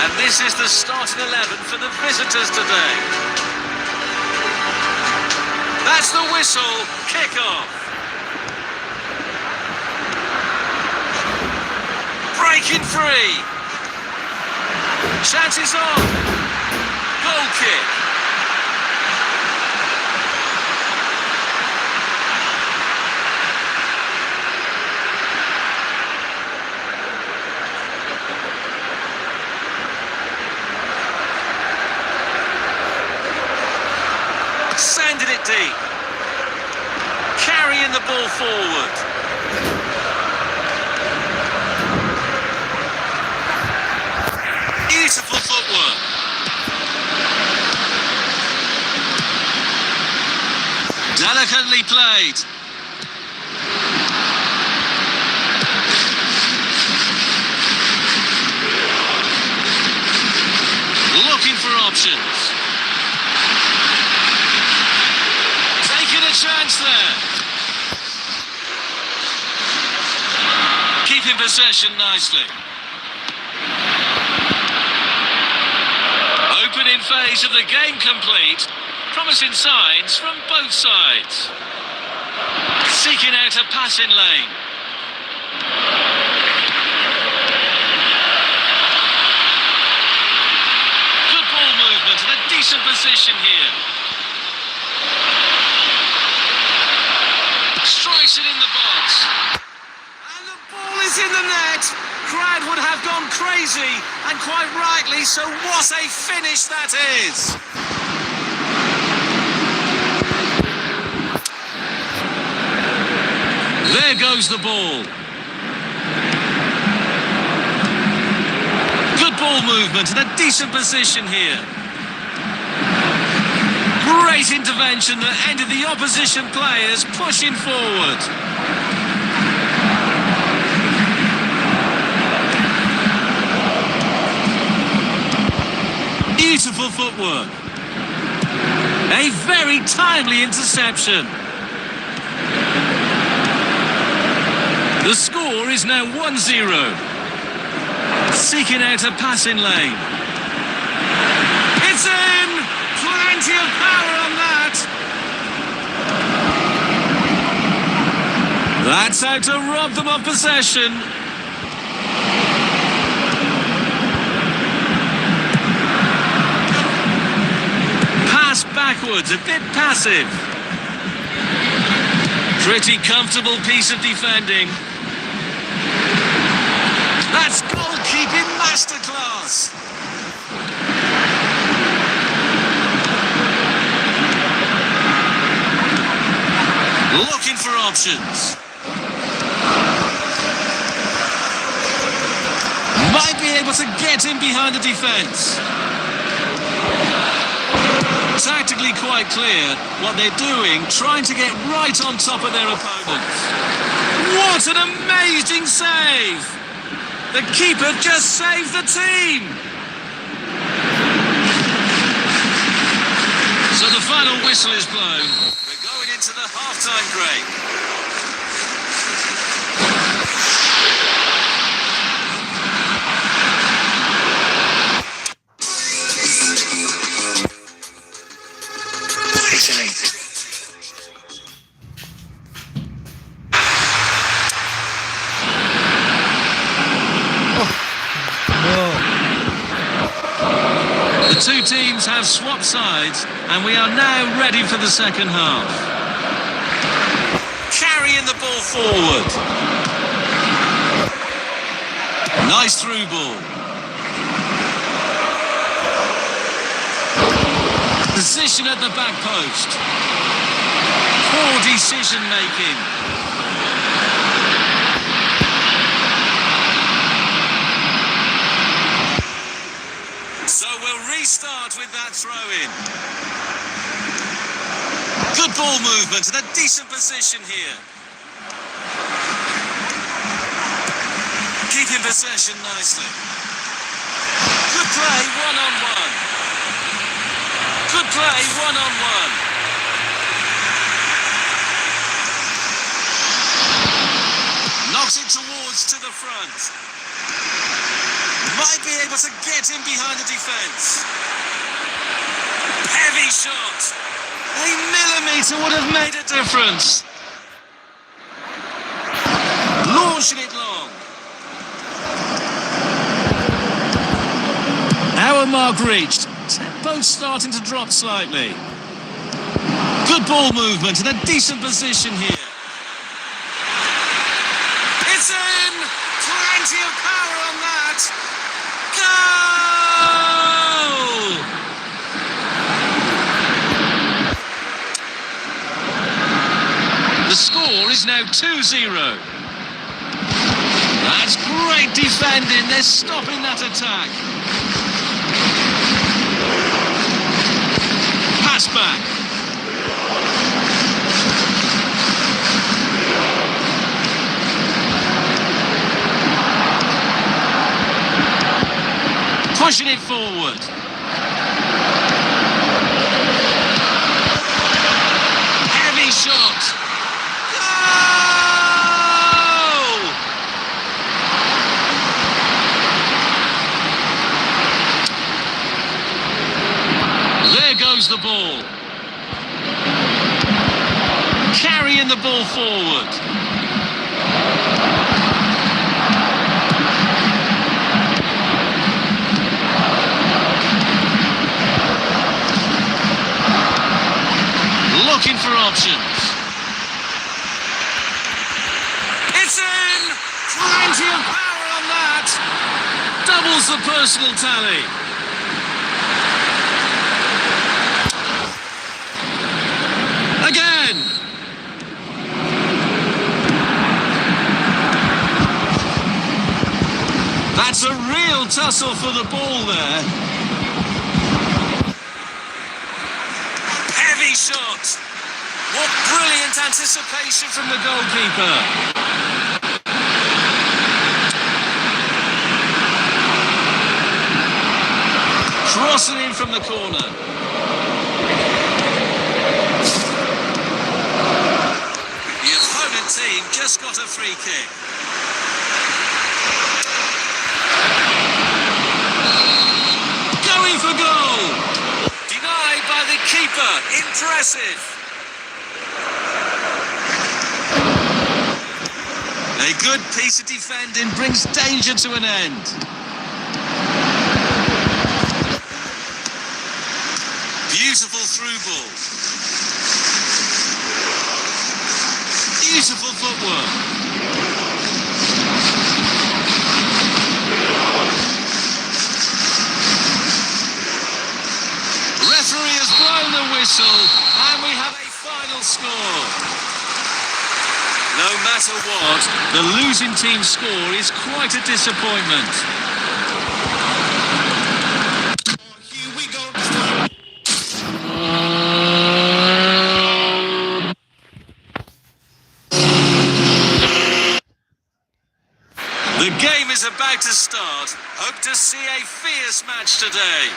And this is the starting 11 for the visitors today. That's the whistle, kick-off. Breaking free. Chance is on. Goal kick. Sending it deep. Carrying the ball forward. Beautiful footwork. Delicately played. Looking for options. Taking a chance there. Keeping possession nicely. Opening phase of the game complete. Promising signs from both sides. Seeking out a passing lane. Good ball movement and a decent position here. Strikes it in the box. And the ball is in the net. Crowd would have gone crazy, and quite rightly, so what a finish that is! There goes the ball. Good ball movement and a decent position here. Great intervention that ended the opposition players pushing forward. Beautiful footwork. A very timely interception. The score is now 1-0. Seeking out a passing lane. It's in! Plenty of power on that. That's how to rob them of possession. Pass backwards, a bit passive. Pretty comfortable piece of defending. That's goalkeeping masterclass. Looking for options. Might be able to get in behind the defence. Tactically quite clear what they're doing, trying to get right on top of their opponents. What an amazing save! The keeper just saved the team! So the final whistle is blown. We're going into the half-time break. The two teams have swapped sides, and we are now ready for the second half. Carrying the ball forward. Nice through ball. Position at the back post. Poor decision making. So we'll restart with that throw-in. Good ball movement and a decent position here. Keeping possession nicely. Good play one-on-one. Good play one-on-one. Knocks it towards to the front. Might be able to get in behind the defence. Heavy shot. A millimetre would have made a difference. Launching it long. Hour mark reached. Tempo's starting to drop slightly. Good ball movement and a decent position here. It's in! Plenty of power on that. Goal! The score is now 2-0. That's great defending. They're stopping that attack. Pass back. Pushing it forward. Heavy shot. Goal! There goes the ball. Carrying the ball forward. Looking for options. It's in! Plenty of power on that. Doubles the personal tally. Again. That's a real tussle for the ball there. Heavy shot. What brilliant anticipation from the goalkeeper. Crossing in from the corner. The opponent team just got a free kick. Going for goal. Denied by the keeper. Impressive. A good piece of defending brings danger to an end. Beautiful through ball. Beautiful footwork. Referee has blown the whistle and we have a final score. No matter what, the losing team's score is quite a disappointment. Here we go. The game is about to start. Hope to see a fierce match today.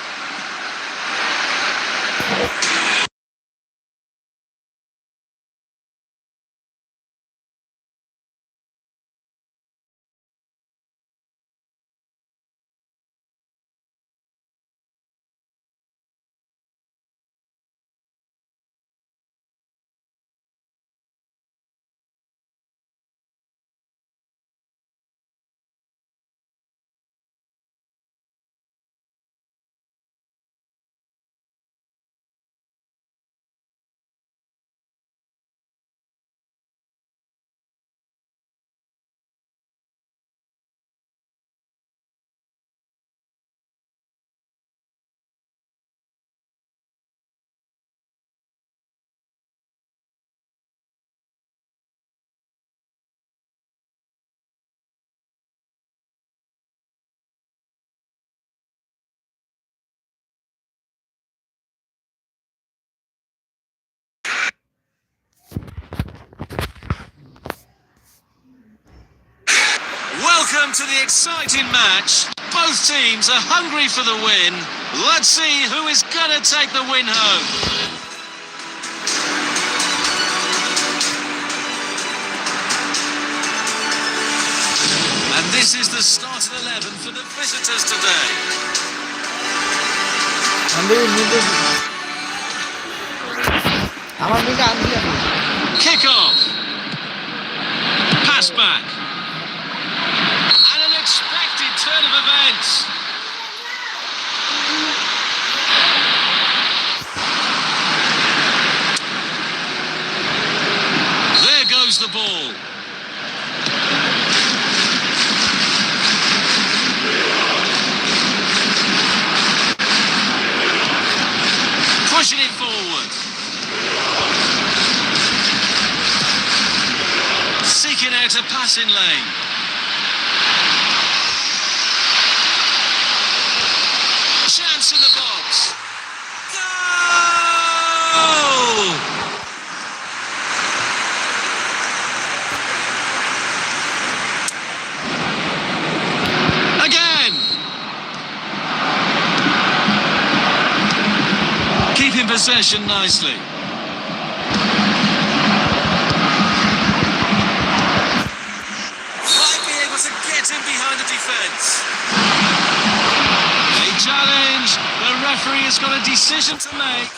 Welcome to the exciting match. Both teams are hungry for the win. Let's see who is going to take the win home. And this is the starting 11 for for the visitors today. Kick off. Pass back. An unexpected turn of events. There goes the ball. Pushing it forward. Seeking out a passing lane. Chance in the box. Goal! Again! Keeping possession nicely. Might be able to get him behind the defence. A challenge. The referee has got a decision to make.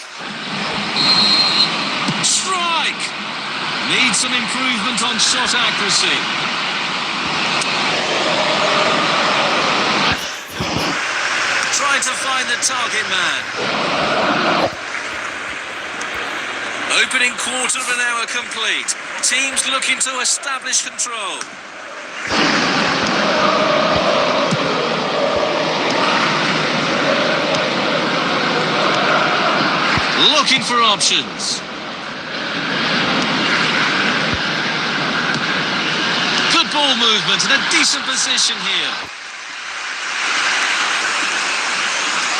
Strike. Needs some improvement on shot accuracy. Trying to find the target man. Opening quarter of an hour complete. Teams looking to establish control. Looking for options. Good ball movement and a decent position here.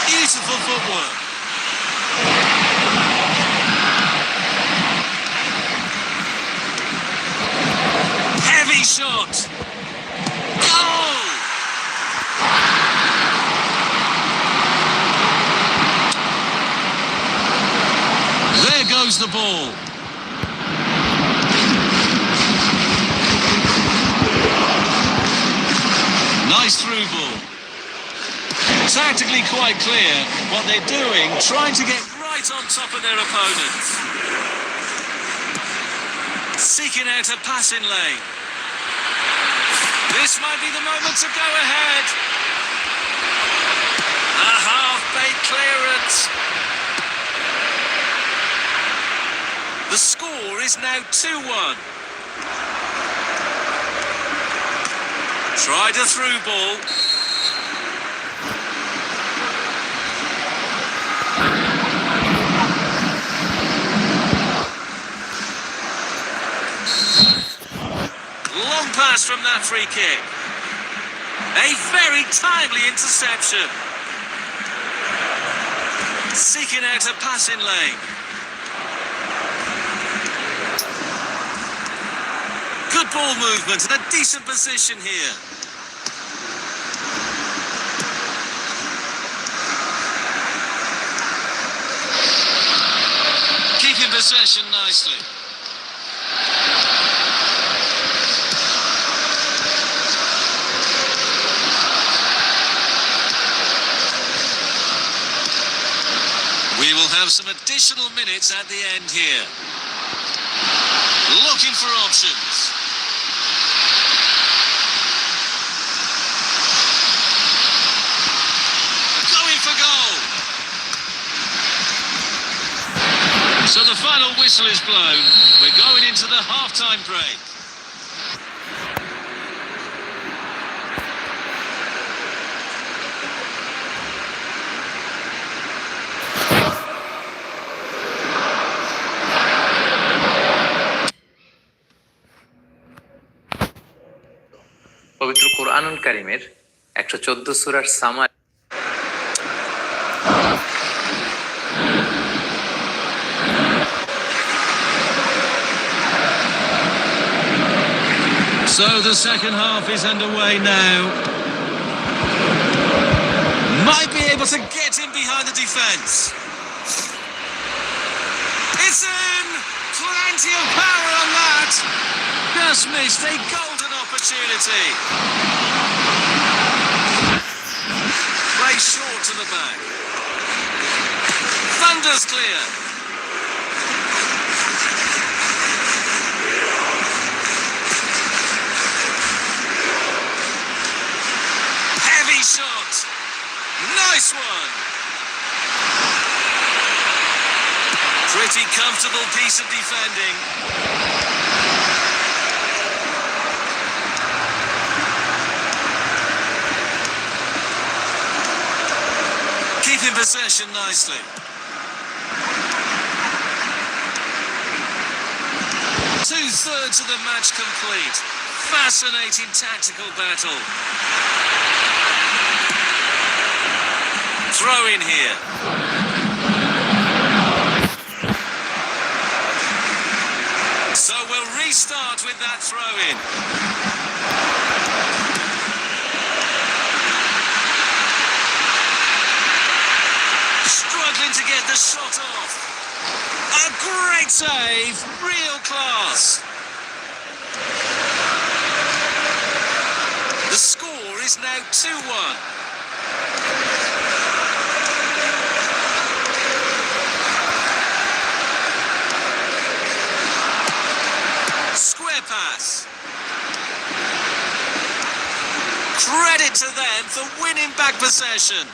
Beautiful footwork. Heavy shot. Goal! There goes the ball. Nice through ball. Tactically quite clear what they're doing, trying to get right on top of their opponents. Seeking out a passing lane. This might be the moment to go ahead. A half-baked clearance. The score is now 2-1. Tried a through ball. Long pass from that free kick. A very timely interception. Seeking out a passing lane. Good ball movement and a decent position here. Keeping possession nicely. We will have some additional minutes at the end here. Looking for options. Going for goal. So the final whistle is blown. We're going into the half-time break. পবিত্র কোরআনুল কারীমের 114 সূরার summary. So the second half is underway now. Might be able to get in behind the defence. It's in! Plenty of power on that! Just missed a golden opportunity. short to the back. Thunders clear. Heavy shot. Nice one. Pretty comfortable piece of defending. Keeping possession nicely. Two-thirds of the match complete. Fascinating tactical battle. Throw in here. So we'll restart with that throw in. Struggling to get the shot off. A great save, real class. The score is now 2-1. Square pass. Credit to them for winning back possession.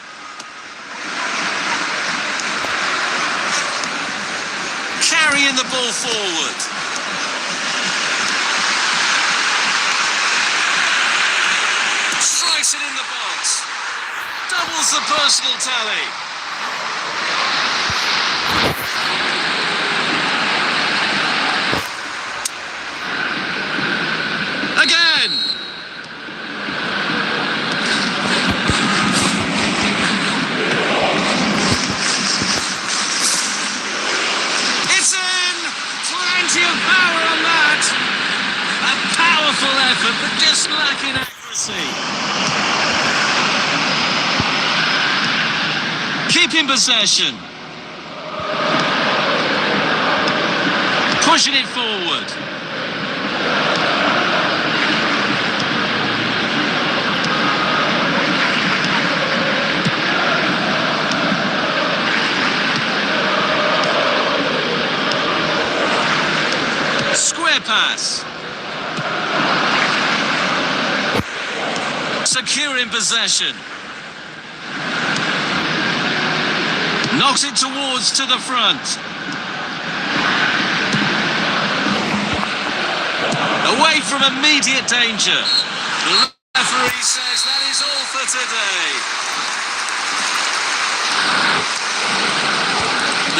Carrying the ball forward. Strikes it in the box. Doubles the personal tally. Again. Plenty of power on that. A powerful effort, but just lacking accuracy. Keeping possession. Pushing it forward. Square pass. Securing possession. Knocks it towards to the front. Away from immediate danger. The referee says that is all for today.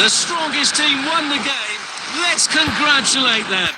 The strongest team won the game. Let's congratulate them.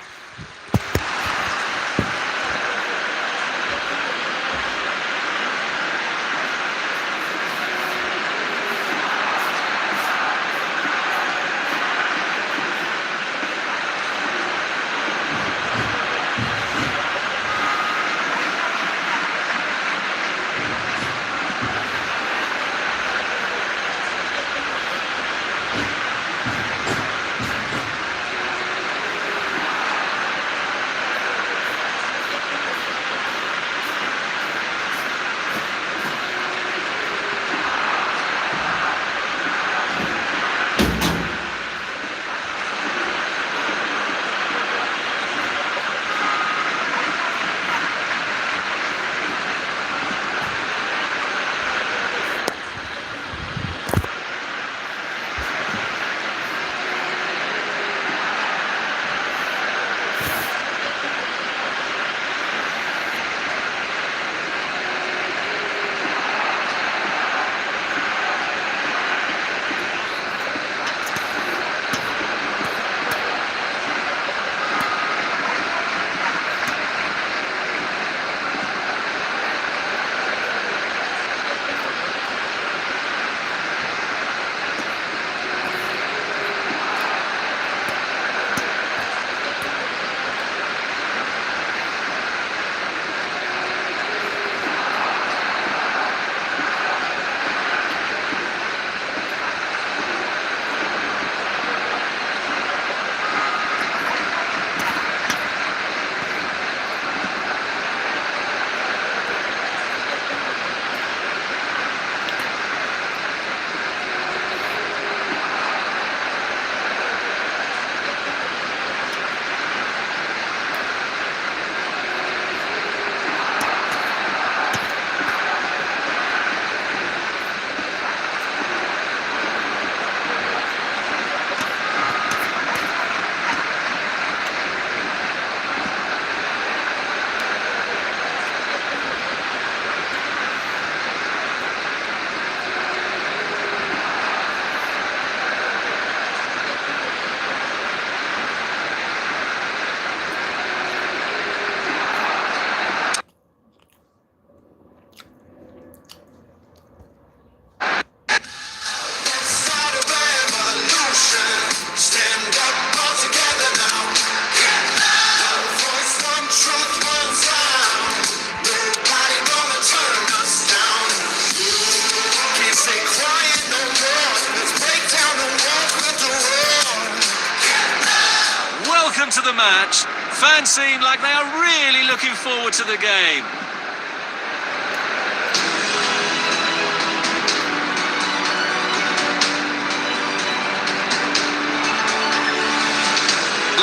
the match. Fans seem like they are really looking forward to the game.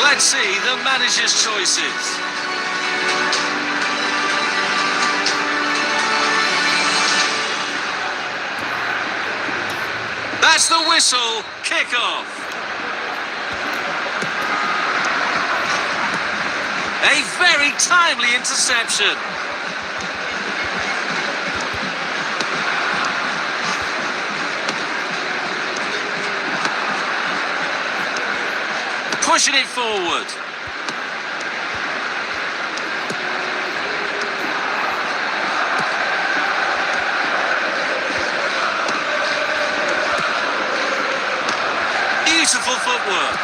Let's see the manager's choices. That's the whistle. Kick-off. A very timely interception. Pushing it forward. Beautiful footwork.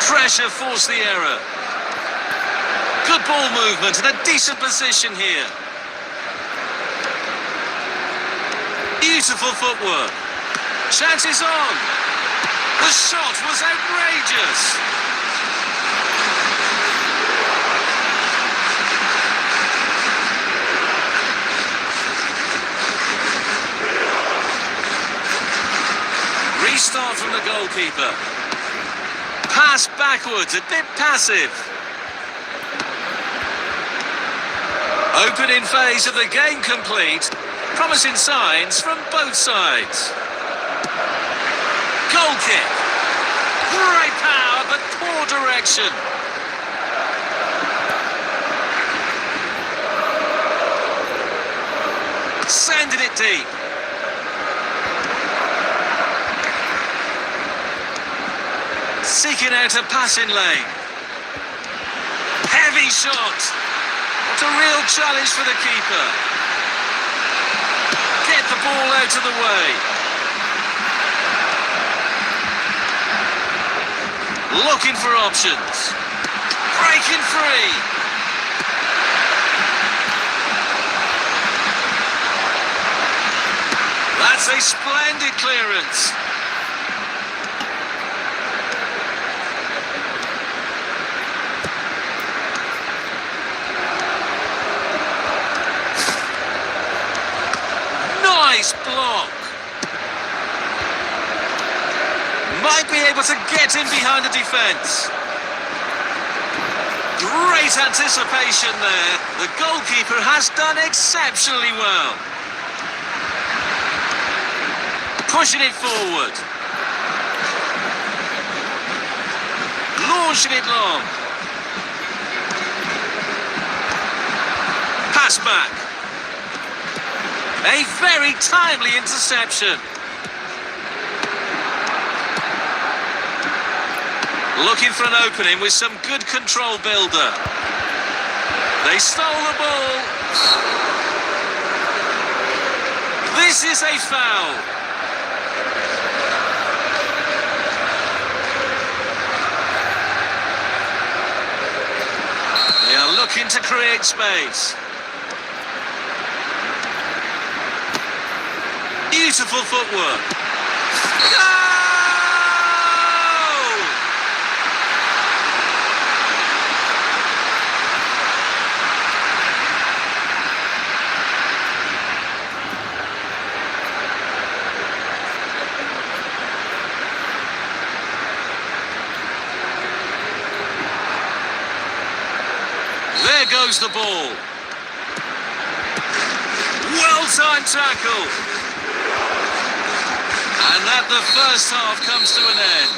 Pressure forced the error. Good ball movement and a decent position here. Beautiful footwork. Chances on. The shot was outrageous. Restart from the goalkeeper. Pass backwards, a bit passive. Opening phase of the game complete. Promising signs from both sides. Goal kick. Great power, but poor direction. Sending it deep. Seeking out a passing lane. Heavy shot. What a real challenge for the keeper. Get the ball out of the way. Looking for options. Breaking free. That's a splendid clearance. Nice block. Might be able to get in behind the defence. Great anticipation there. The goalkeeper has done exceptionally well. Pushing it forward. Launching it long. Pass back. A very timely interception. Looking for an opening with some good control builder. They stole the ball. This is a foul. They are looking to create space. Beautiful footwork. Goal! There goes the ball. Well-timed tackle. And that the first half comes to an end.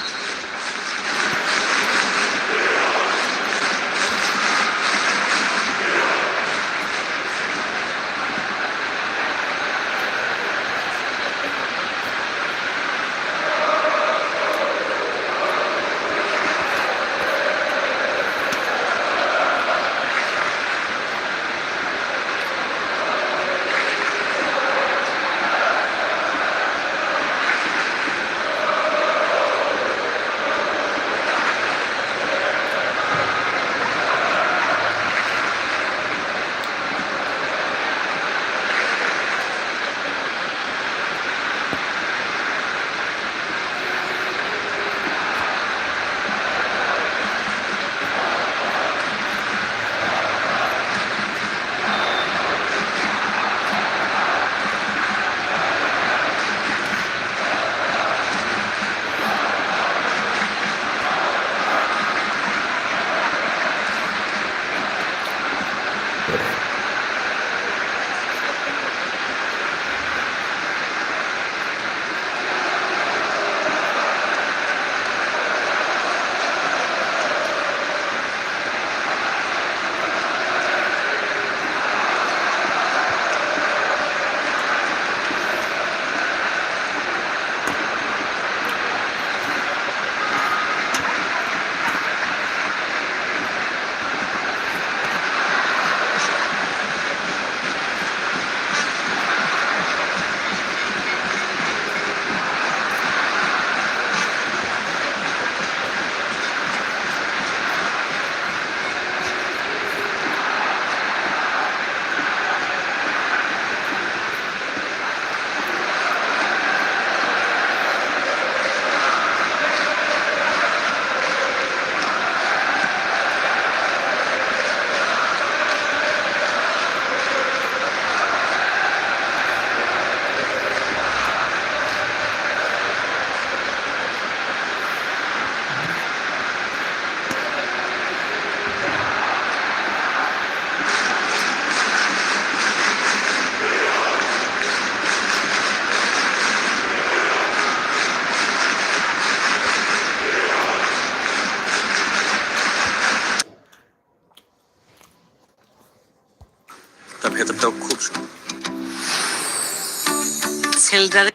ছেলেটারে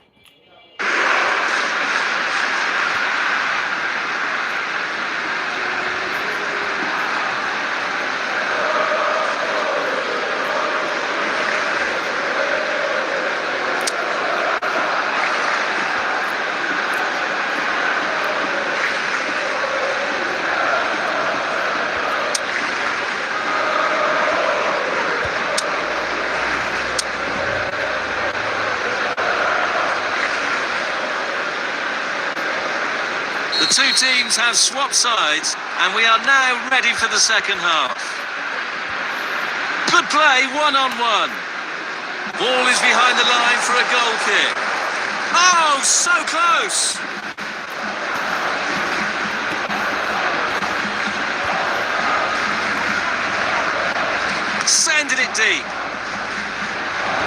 The two teams have swapped sides, and we are now ready for the second half. Good play, one-on-one. Ball is behind the line for a goal kick. Oh, so close! Sending it deep.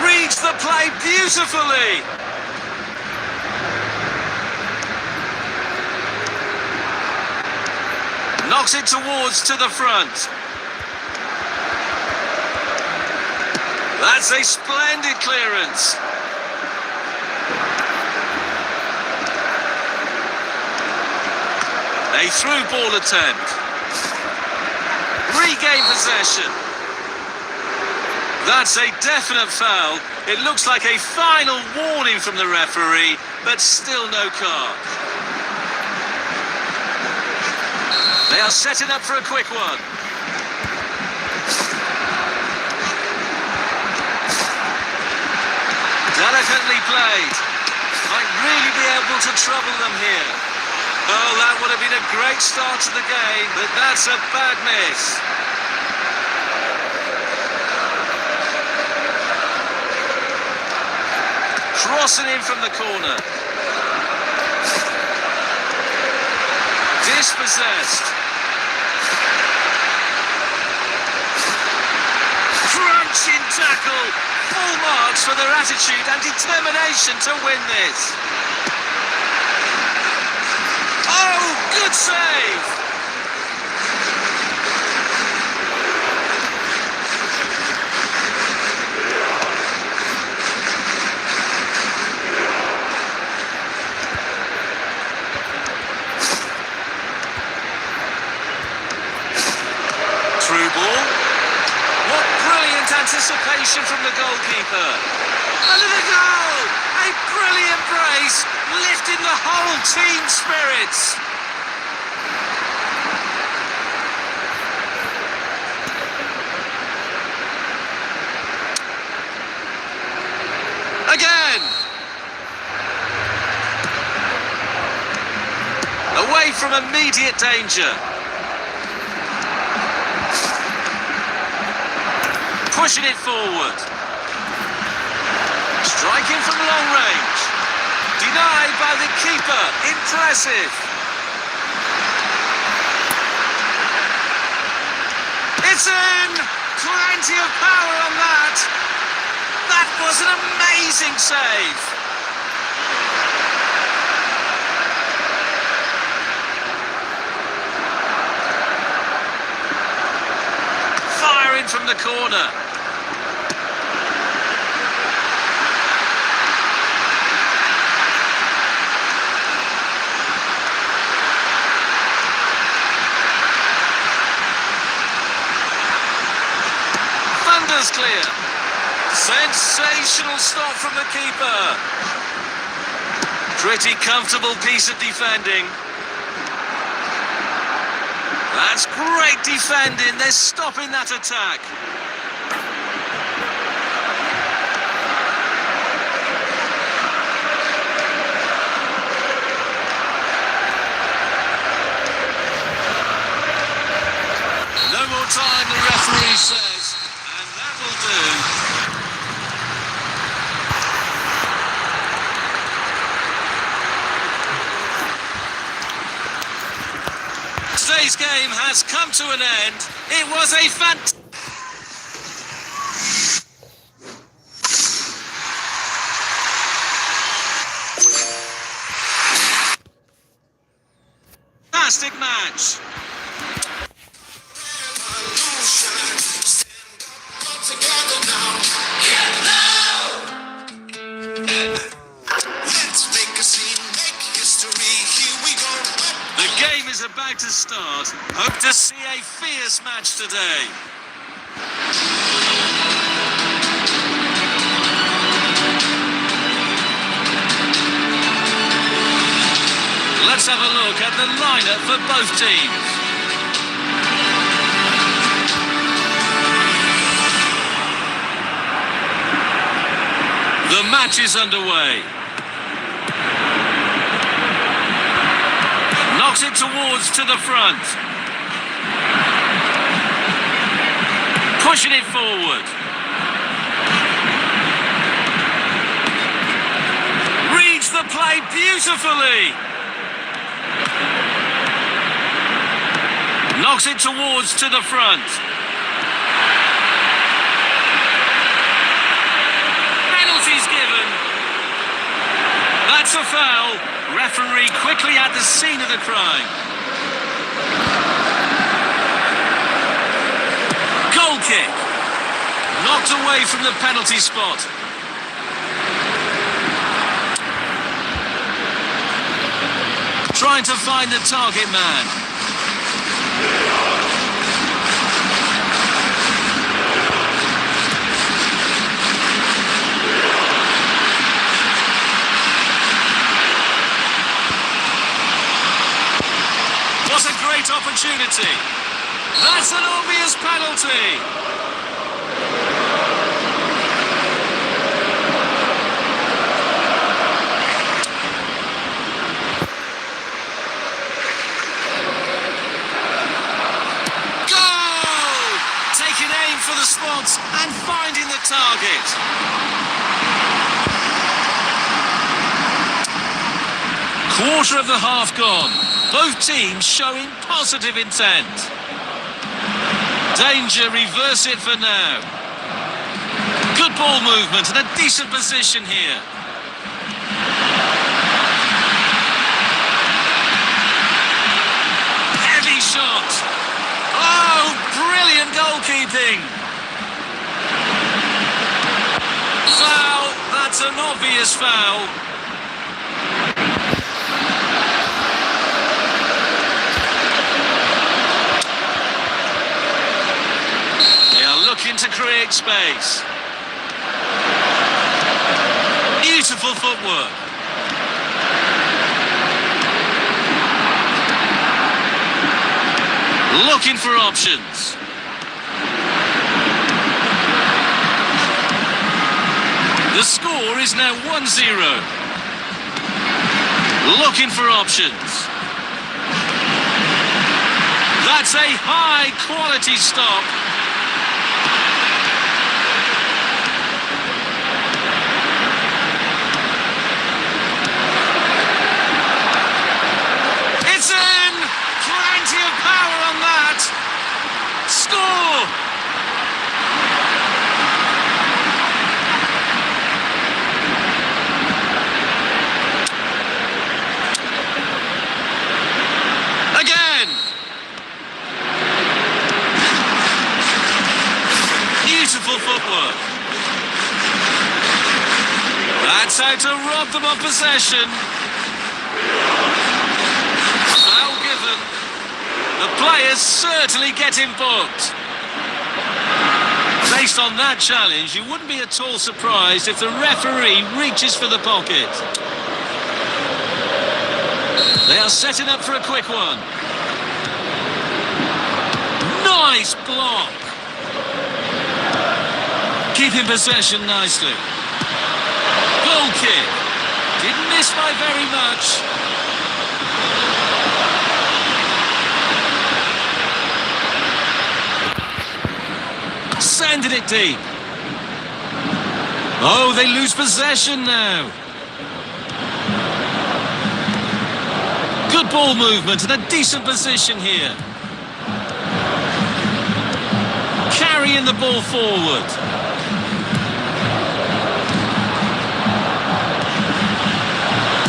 Reads the play beautifully. Knocks it towards to the front. That's a splendid clearance. A through ball attempt. Regain possession. That's a definite foul. It looks like a final warning from the referee, but still no card. They are setting up for a quick one. Delicately played. Might really be able to trouble them here. Oh, that would have been a great start to the game, but that's a bad miss. Crossing in from the corner. Dispossessed. Crunching tackle. Full marks for their attitude and determination to win this. Oh, good save. Through ball. What brilliant anticipation from the goalkeeper. Another goal! A brilliant brace, lifting the whole team's spirits. Again! Away from immediate danger. Pushing it forward. Striking from long range. Denied by the keeper. Impressive. It's in! Plenty of power on that. That was an amazing save. Firing from the corner. Thunder's clear. Sensational stop from the keeper. Pretty comfortable piece of defending. That's great defending. They're stopping that attack. No more time, the referee says, and that will do. Today's game has come to an end. It was a fantastic match. is about to start. Hope to see a fierce match today. Let's have a look at the lineup for both teams. The match is underway. Knocks it towards to the front. Pushing it forward. Reads the play beautifully. Knocks it towards to the front. Penalty's given. That's a foul. Referee quickly at the scene of the crime. Goal kick. Knocked away from the penalty spot. Trying to find the target man. What a great opportunity. That's an obvious penalty. For the spots and finding the target. Quarter of the half gone. Both teams showing positive intent. Danger, reverse it for now. Good ball movement and a decent position here. Heavy shot. Oh, brilliant goalkeeping. Foul. That's an obvious foul. They are looking to create space. Beautiful footwork. Looking for options. The score is now 1-0. Looking for options. That's a high-quality stop. It's in! Plenty of power on that. Score! Again! Beautiful footwork. That's how to rob them of possession. Foul given. The players certainly getting booked. Based on that challenge, you wouldn't be at all surprised if the referee reaches for the pocket. They are setting up for a quick one. Nice block. Keeping possession nicely. Goal kick. Didn't miss by very much. Sending it deep. Oh, they lose possession now. Good ball movement and a decent position here. Carrying the ball forward.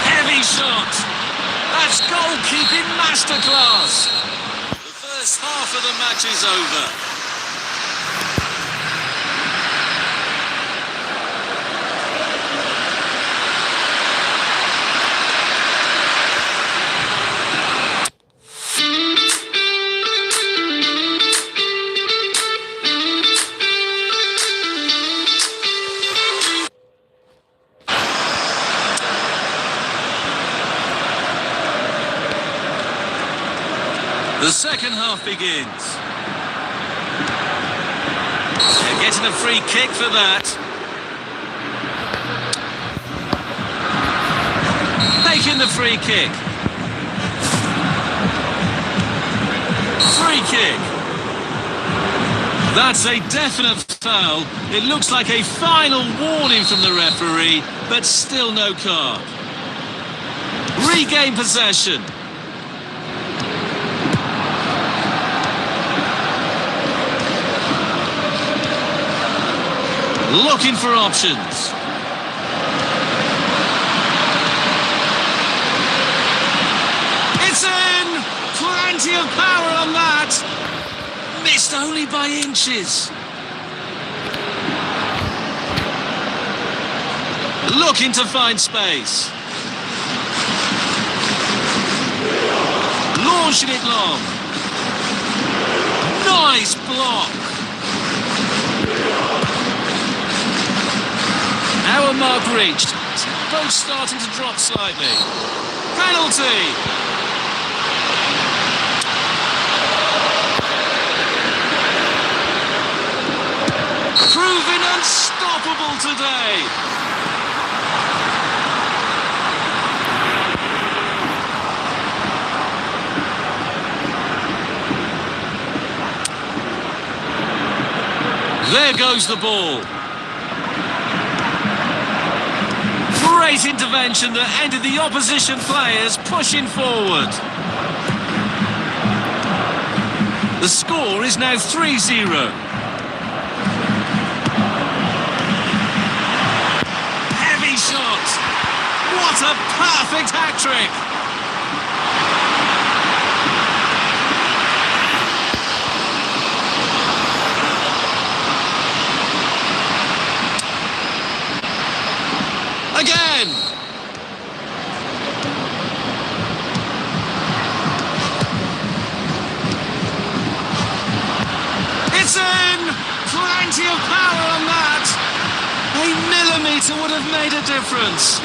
Heavy shot. That's goalkeeping masterclass. The first half of the match is over. The second half begins. They're getting a free kick for that. Taking the free kick. Free kick. That's a definite foul. It looks like a final warning from the referee, but still no card. Regain possession. Looking for options. It's in! Plenty of power on that. Missed only by inches. Looking to find space. Launching it long. Nice block. Hour mark reached. Both starting to drop slightly. Penalty. Proving unstoppable today. There goes the ball. Great intervention that ended the opposition players pushing forward. The score is now 3-0. Heavy shot. What a perfect hat-trick. Again! It's in! Plenty of power on that! A millimetre would have made a difference.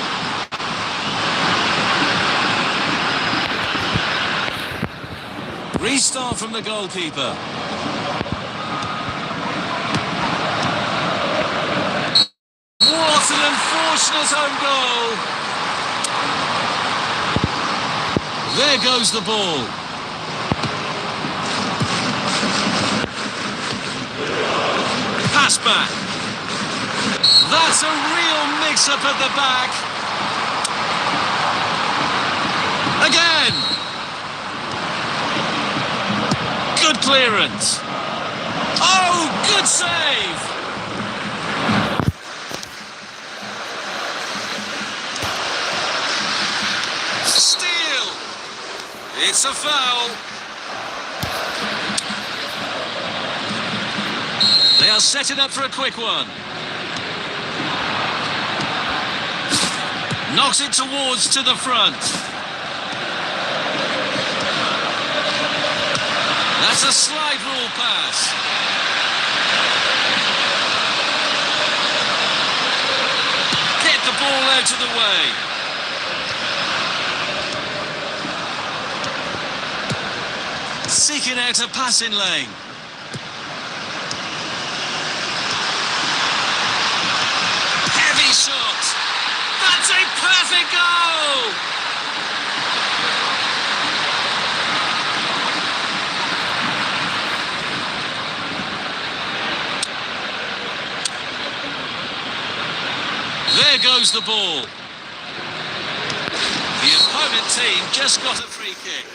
Restart from the goalkeeper. What an unfortunate home goal. There goes the ball. Pass back. That's a real mix-up at the back. Again. Good clearance. Oh, good save. Steal! It's a foul. They are setting up for a quick one. Knocks it towards to the front. That's a slide rule pass. Get the ball out of the way. Seeking out a passing lane. Heavy shot. That's a perfect goal. There goes the ball. The opponent team just got a free kick.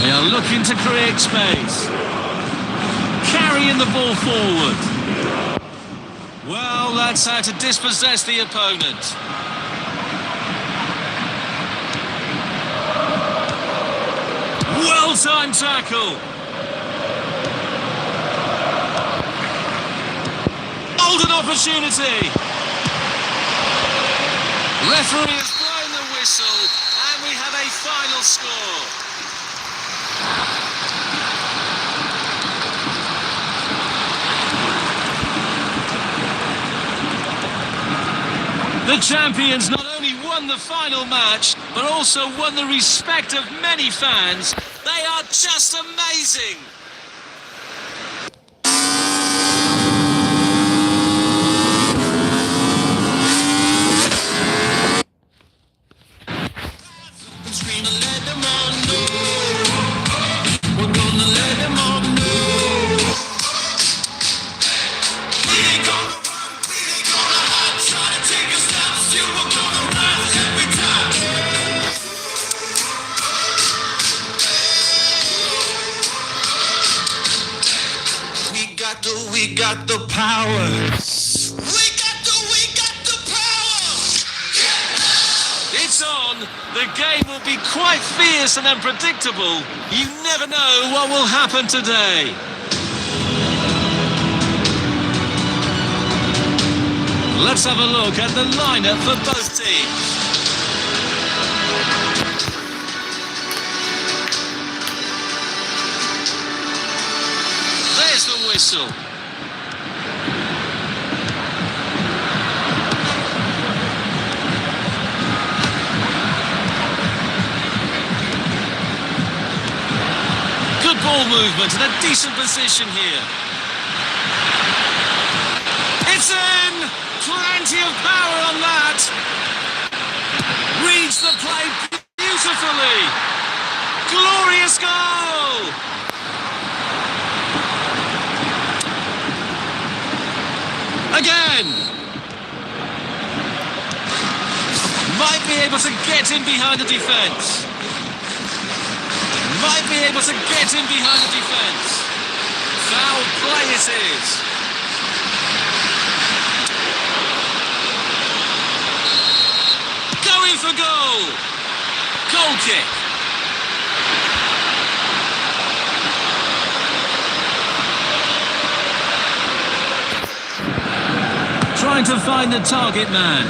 They are looking to create space. Carrying the ball forward. Well, that's how to dispossess the opponent. Well-timed tackle. Golden opportunity. Referee has blown the whistle, and we have a final score. The champions not only won won the final match, but also won the respect of many fans. They are just amazing. We got the power. We got the power. It's on. The game will be quite fierce and unpredictable. You never know what will happen today. Let's have a look at the lineup for both teams. There's the whistle. Good ball movement and a decent position here. It's in! Plenty of power on that. Reads the play beautifully. Glorious goal! Again! Might be able to get in behind the defence. Might be able to get in behind the defence. Foul play it is. Going for goal. Goal kick. Trying to find the target man.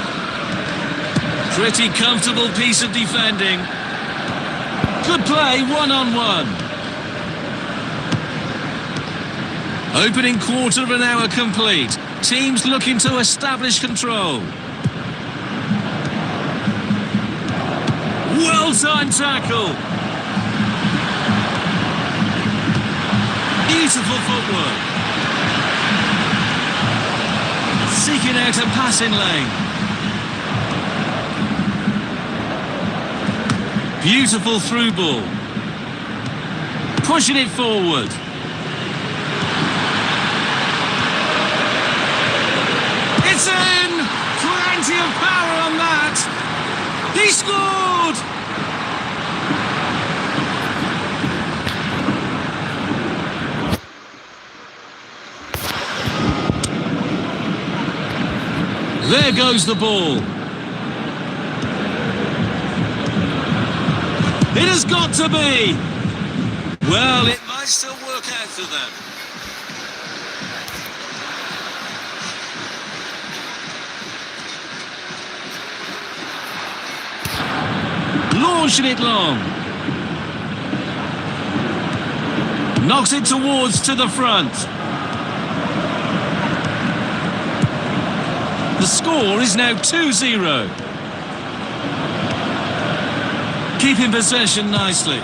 Pretty comfortable piece of defending. Good play, one-on-one. Opening quarter of an hour complete. Teams looking to establish control. Well-timed tackle. Beautiful footwork. Seeking out a passing lane. Beautiful through ball. Pushing it forward. It's in! Plenty of power on that. He scored! There goes the ball. It has got to be. Well, it might still work out for them. Launching it long. Knocks it towards to the front. The score is now 2-0. Keeping possession nicely.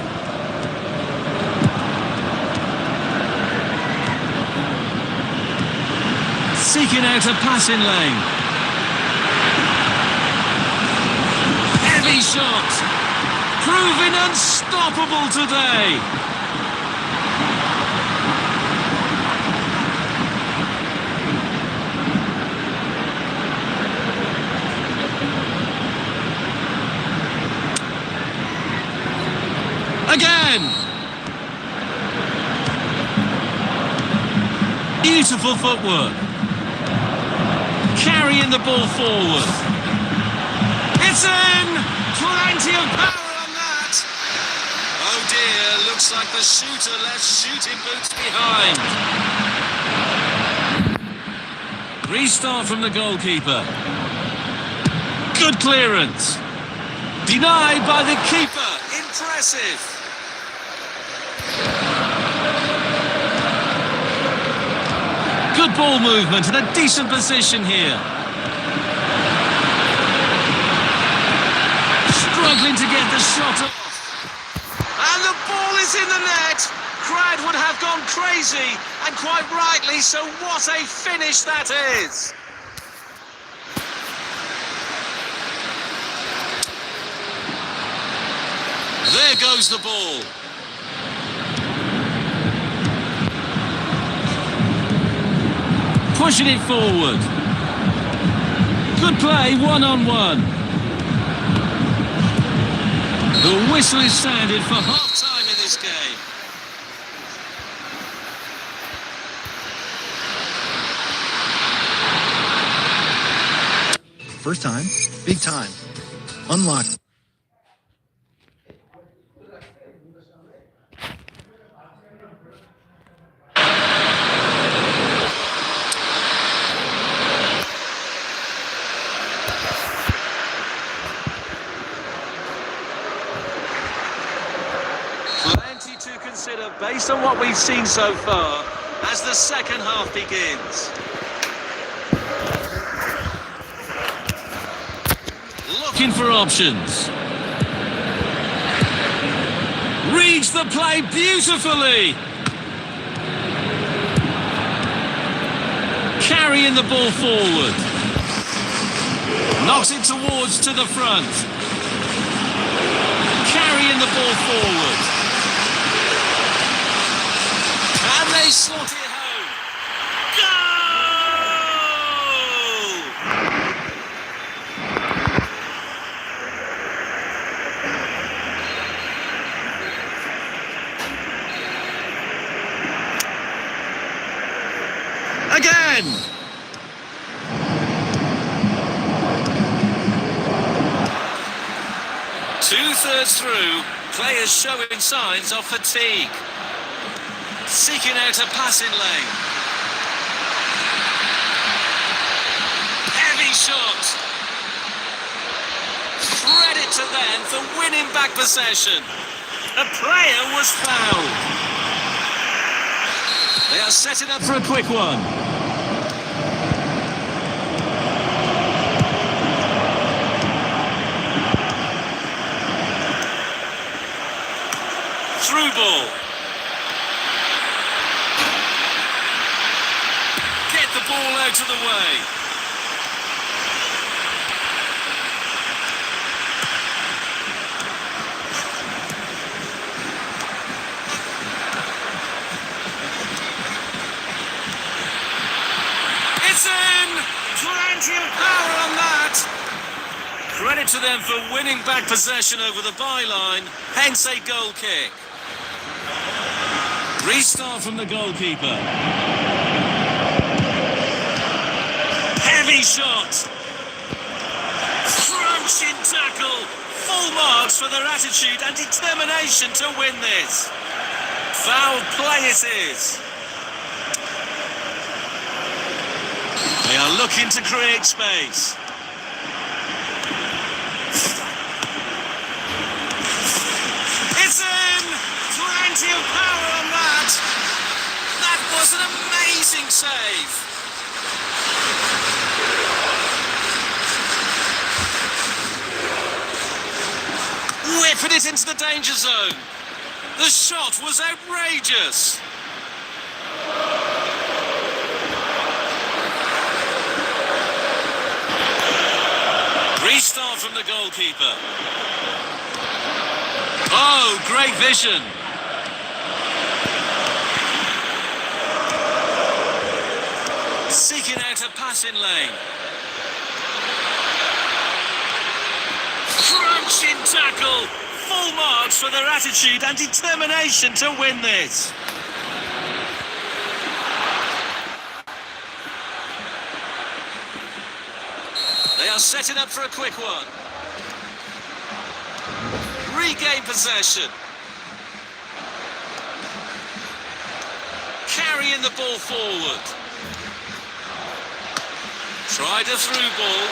Seeking out a passing lane. Heavy shot. Proving unstoppable today. Again! Beautiful footwork. Carrying the ball forward. It's in! Plenty of power on that! Oh dear, looks like the shooter left shooting boots behind. Restart from the goalkeeper. Good clearance. Denied by the keeper. Impressive. Good ball movement and a decent position here. Struggling to get the shot off. And the ball is in the net. Crowd would have gone crazy, and quite rightly, so what a finish that is. There goes the ball. Pushing it forward. Good play, one-on-one. The whistle is sounded for half-time in this game. First time, big time. Unlock. Plenty to consider based on what we've seen so far as the second half begins. Looking for options. Reads the play beautifully. Carrying the ball forward. Knocks it towards to the front. Carrying the ball forward. And they slot it home. Goal! Again! Two-thirds through, players showing signs of fatigue. Seeking out a passing lane. Heavy shot. Credit to them for winning back possession. A player was fouled. They are setting up for a quick one. Through ball. Get the ball out of the way. It's in! Plenty of power on that. Credit to them for winning back possession over the byline, hence a goal kick. Restart from the goalkeeper. Heavy shot. Crunching tackle. Full marks for their attitude and determination to win this. Foul play it is. They are looking to create space. It's in! Plenty of power on that. That was an amazing save. Whipping it into the danger zone. The shot was outrageous. Restart from the goalkeeper. Oh, great vision. Seeking out a passing lane. Crunching tackle. Full marks for their attitude and determination to win this. They are setting up for a quick one. Regain possession. Carrying the ball forward. Tried a through ball.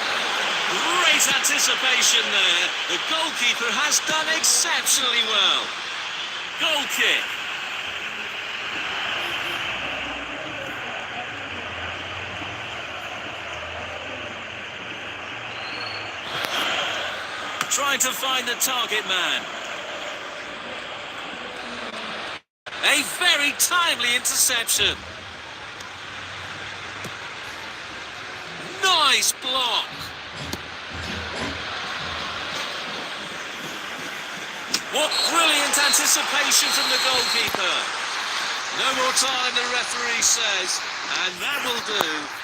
Great anticipation there. The goalkeeper has done exceptionally well. Goal kick. trying to find the target man. A very timely interception. Nice block. What brilliant anticipation from the goalkeeper. No more time, the referee says, and that will do.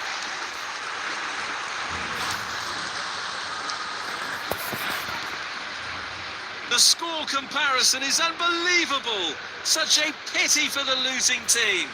The score comparison is unbelievable. Such a pity for the losing team.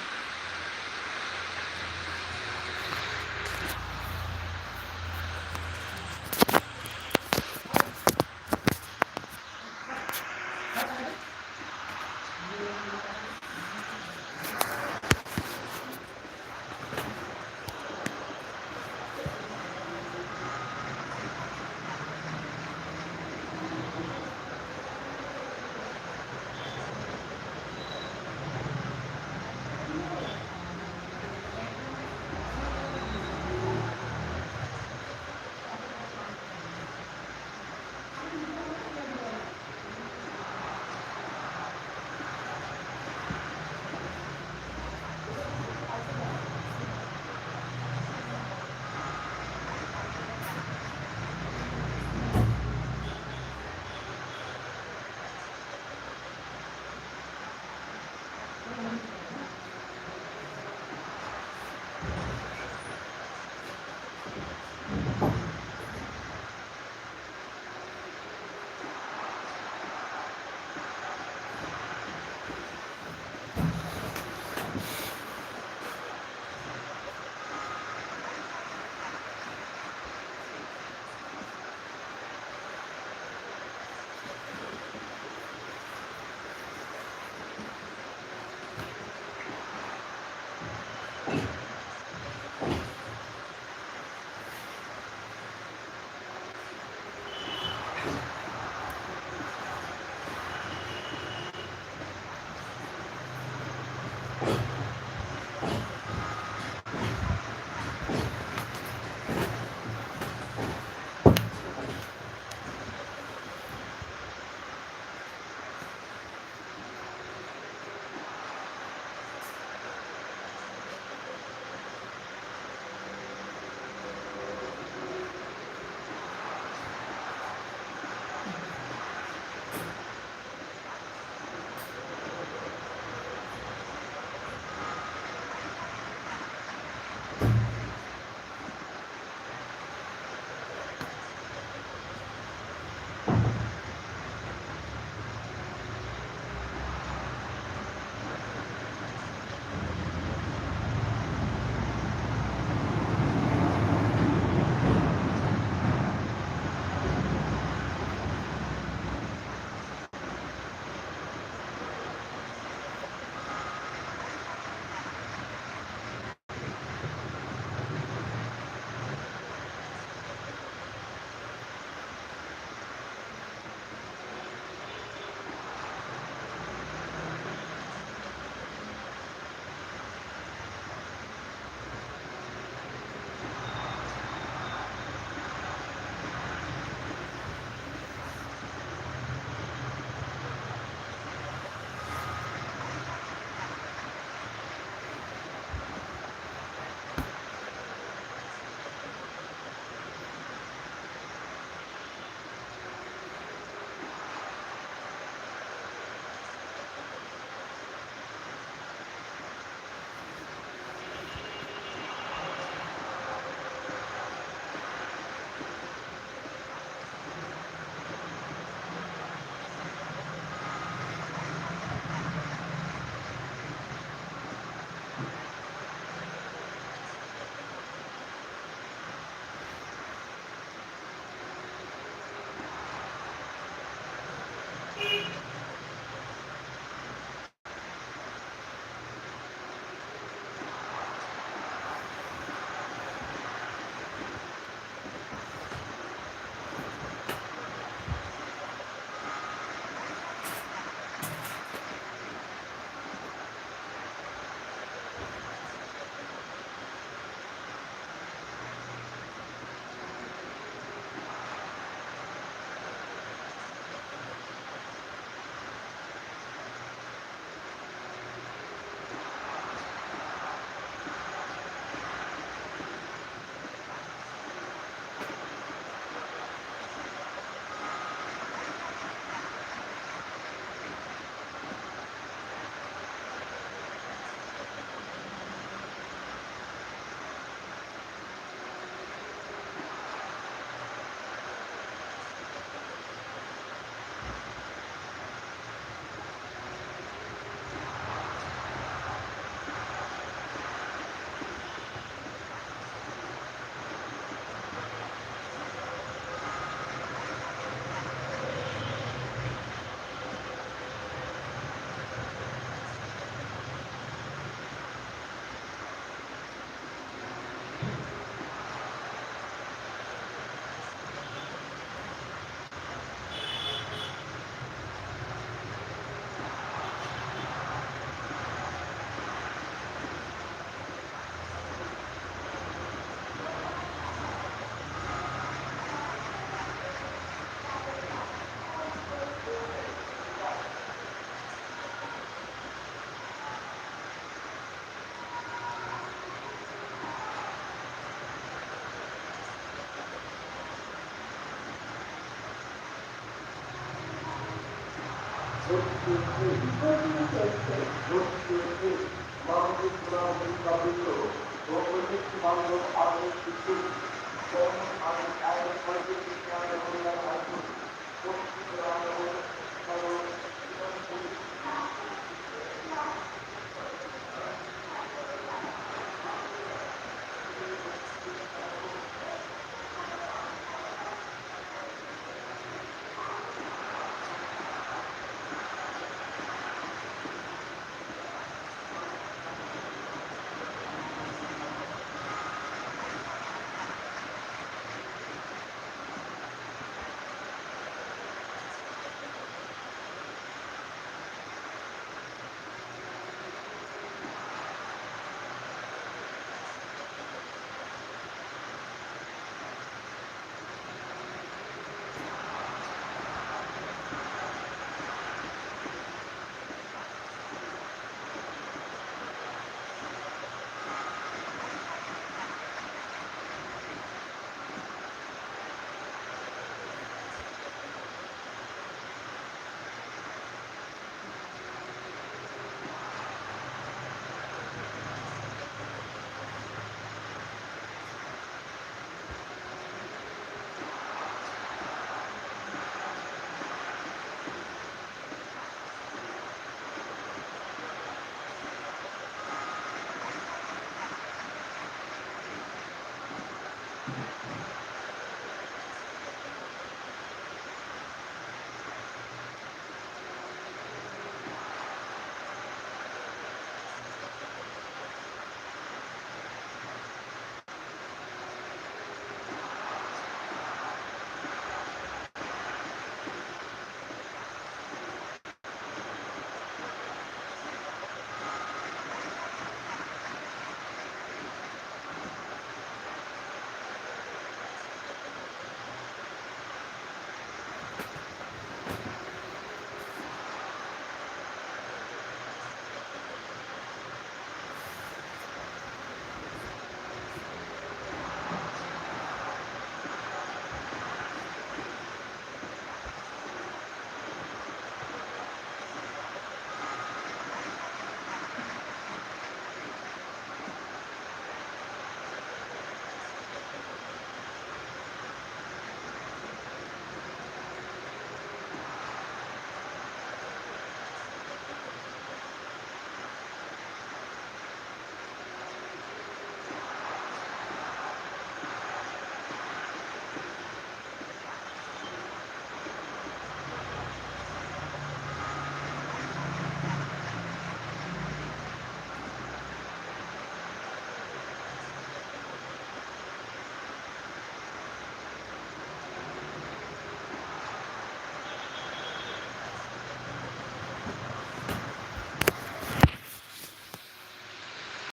Bangladesh